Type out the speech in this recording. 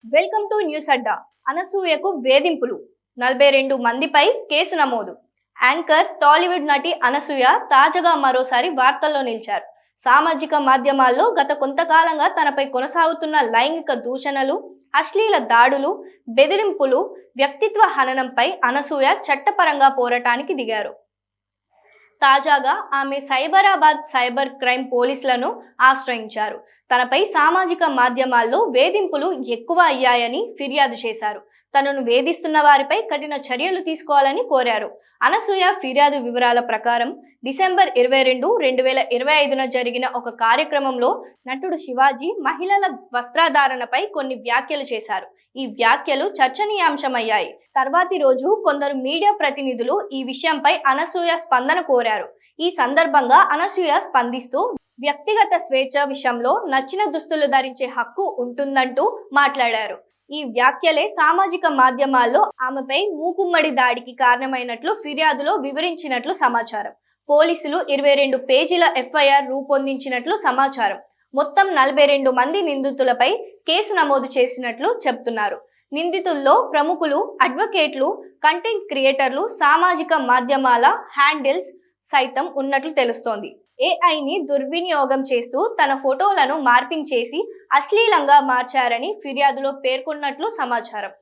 Welcome to news అడ్డా. అనసూయకు వేధింపులు, 42 మందిపై case నమోదు. Anchor Tollywood నటి అనసూయ తాజాగా మరోసారి వార్తల్లో నిలిచారు. సామాజిక మాధ్యమాల్లో గత కొంతకాలంగా తనపై కొనసాగుతున్న లైంగిక దూషణలు, అశ్లీల దాడులు, బెదిరింపులు, వ్యక్తిత్వ హననంపై అనసూయ చట్టపరంగా పోరాటానికి దిగారు. తాజాగా ఆమె సైబరాబాద్ సైబర్ క్రైమ్ పోలీసులను ఆశ్రయించారు. తనపై సామాజిక మాధ్యమాల్లో వేధింపులు ఎక్కువ అయ్యాయని ఫిర్యాదు చేశారు. తనను వేధిస్తున్న వారిపై కఠిన చర్యలు తీసుకోవాలని కోరారు. అనసూయ ఫిర్యాదు వివరాల ప్రకారం డిసెంబర్ 22, 2025న జరిగిన ఒక కార్యక్రమంలో నటుడు శివాజీ మహిళల వస్త్రధారణపై కొన్ని వ్యాఖ్యలు చేశారు. ఈ వ్యాఖ్యలు చర్చనీయాంశమయ్యాయి. తర్వాతి రోజు కొందరు మీడియా ప్రతినిధులు ఈ విషయంపై అనసూయ స్పందన కోరారు. ఈ సందర్భంగా అనసూయ స్పందిస్తూ వ్యక్తిగత స్వేచ్ఛ విషయంలో నచ్చిన దుస్తులు ధరించే హక్కు ఉంటుందంటూ మాట్లాడారు. ఈ వ్యాఖ్యలే సామాజిక మాధ్యమాల్లో ఆమెపై మూకుమ్మడి దాడికి కారణమైనట్లు ఫిర్యాదులో వివరించినట్లు సమాచారం. పోలీసులు 22 పేజీల ఎఫ్ఐఆర్ రూపొందించినట్లు సమాచారం. మొత్తం 42 మంది నిందితులపై కేసు నమోదు చేసినట్లు చెబుతున్నారు. నిందితుల్లో ప్రముఖులు, అడ్వకేట్లు, కంటెంట్ క్రియేటర్లు, సామాజిక మాధ్యమాల హ్యాండిల్స్ సైతం ఉన్నట్లు తెలుస్తోంది. ఏఐని దుర్వినియోగం చేస్తూ తన ఫోటోలను మార్పింగ్ చేసి అశ్లీలంగా మార్చారని ఫిర్యాదులో పేర్కొన్నట్లు సమాచారం.